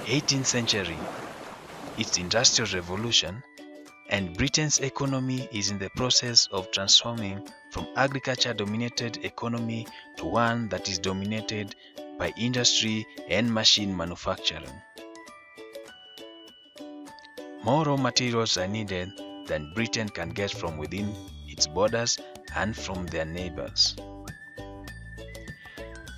18th century, its industrial revolution, and Britain's economy is in the process of transforming from agriculture-dominated economy to one that is dominated by industry and machine manufacturing. More raw materials are needed than Britain can get from within its borders and from their neighbors.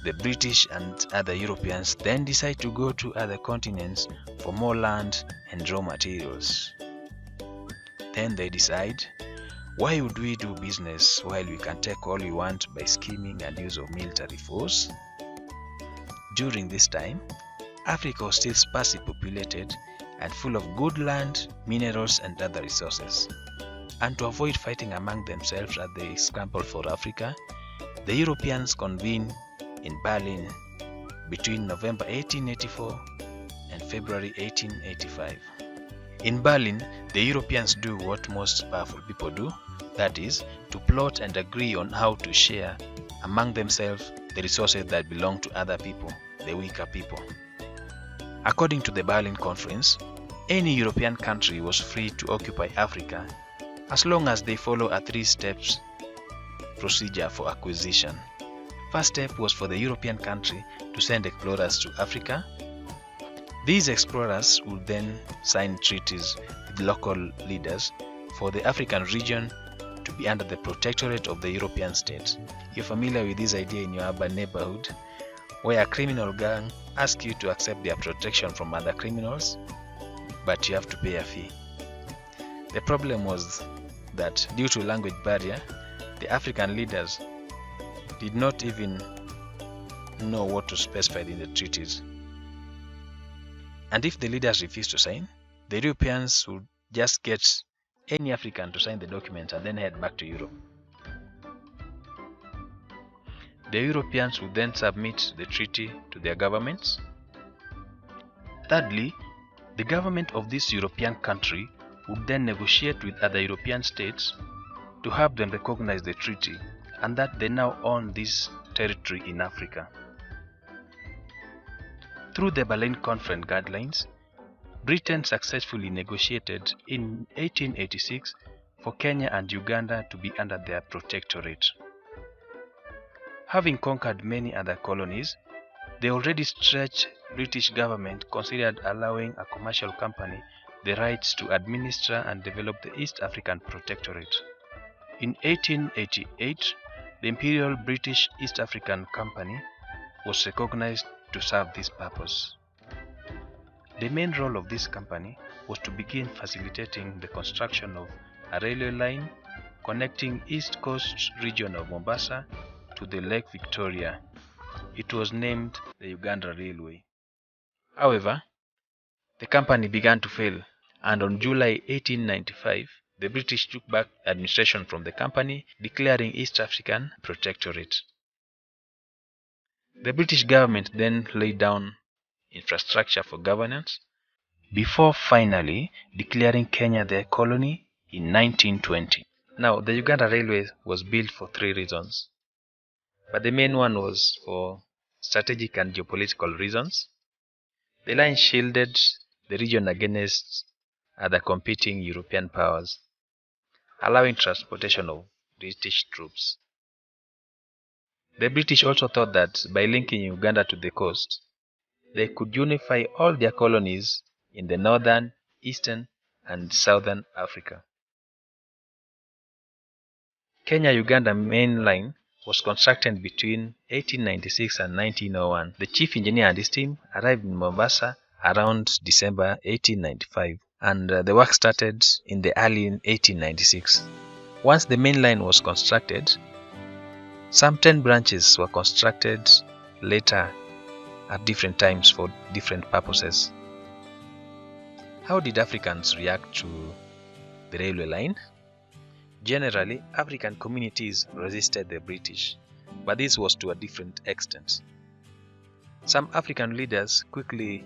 The British and other Europeans then decide to go to other continents for more land and raw materials. Then they decide, why would we do business while we can take all we want by scheming and use of military force? During this time, Africa was still sparsely populated and full of good land, minerals and other resources. And to avoid fighting among themselves as they scrambled for Africa, the Europeans convened in Berlin between November 1884 and February 1885. In Berlin, the Europeans do what most powerful people do, that is, to plot and agree on how to share among themselves the resources that belong to other people, the weaker people. According to the Berlin Conference, any European country was free to occupy Africa as long as they follow a three-step procedure for acquisition. First step was for the European country to send explorers to Africa. These explorers would then sign treaties with local leaders for the African region to be under the protectorate of the European states. You're familiar with this idea in your urban neighborhood, where a criminal gang asks you to accept their protection from other criminals, but you have to pay a fee. The problem was that due to language barrier, the African leaders did not even know what to specify in the treaties. And if the leaders refused to sign, the Europeans would just get any African to sign the document and then head back to Europe. The Europeans would then submit the treaty to their governments. Thirdly, the government of this European country would then negotiate with other European states to have them recognize the treaty and that they now own this territory in Africa. Through the Berlin Conference guidelines, Britain successfully negotiated in 1886 for Kenya and Uganda to be under their protectorate. Having conquered many other colonies, the already stretched British government considered allowing a commercial company the rights to administer and develop the East African Protectorate. In 1888, the Imperial British East African Company was recognized to serve this purpose. The main role of this company was to begin facilitating the construction of a railway line connecting East Coast region of Mombasa to the Lake Victoria. It was named the Uganda Railway. However, the company began to fail, and on July 1895, the British took back administration from the company, declaring East African Protectorate. The British government then laid down infrastructure for governance before finally declaring Kenya their colony in 1920. Now, the Uganda Railway was built for three reasons, but the main one was for strategic and geopolitical reasons. The line shielded the region against other competing European powers, allowing transportation of British troops. The British also thought that by linking Uganda to the coast, they could unify all their colonies in the northern, eastern, and southern Africa. Kenya-Uganda main line was constructed between 1896 and 1901. The chief engineer and his team arrived in Mombasa around December 1895, and the work started in the early 1896. Once the main line was constructed, some 10 branches were constructed later at different times for different purposes. How did Africans react to the railway line? Generally, African communities resisted the British, but this was to a different extent. Some African leaders quickly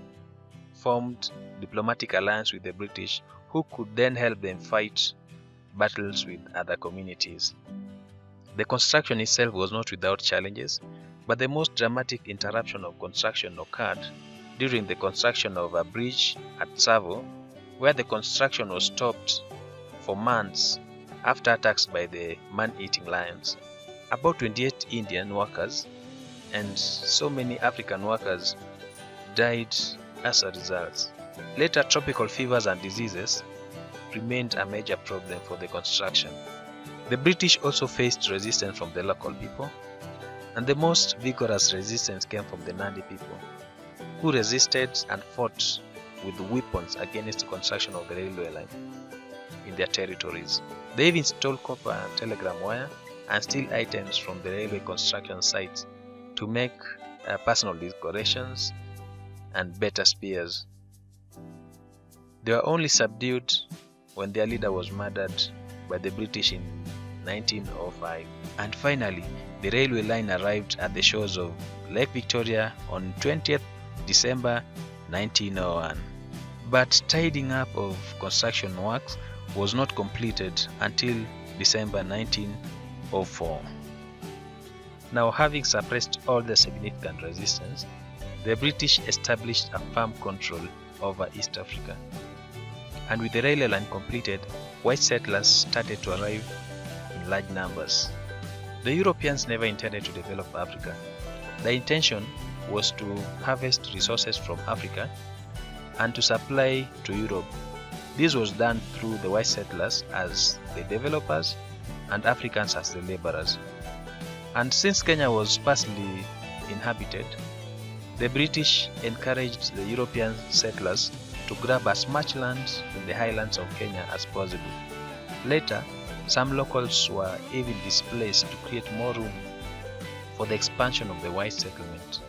formed diplomatic alliance with the British, who could then help them fight battles with other communities. The construction itself was not without challenges, but the most dramatic interruption of construction occurred during the construction of a bridge at Tsavo, where the construction was stopped for months after attacks by the man-eating lions. About 28 Indian workers and so many African workers died as a result. Later, tropical fevers and diseases remained a major problem for the construction. The British also faced resistance from the local people, and the most vigorous resistance came from the Nandi people, who resisted and fought with weapons against the construction of the railway line in their territories. They even stole copper and telegram wire and steel items from the railway construction sites to make personal decorations and better spears. They were only subdued when their leader was murdered by the British in 1905. And finally, the railway line arrived at the shores of Lake Victoria on 20th December 1901. But tidying up of construction works was not completed until December 1904. Now, having suppressed all the significant resistance, the British established a firm control over East Africa. And with the railway line completed, white settlers started to arrive in large numbers. The Europeans never intended to develop Africa. The intention was to harvest resources from Africa and to supply to Europe. This was done through the white settlers as the developers and Africans as the laborers. And since Kenya was sparsely inhabited, the British encouraged the European settlers to grab as much land in the highlands of Kenya as possible. Later, some locals were even displaced to create more room for the expansion of the white settlement.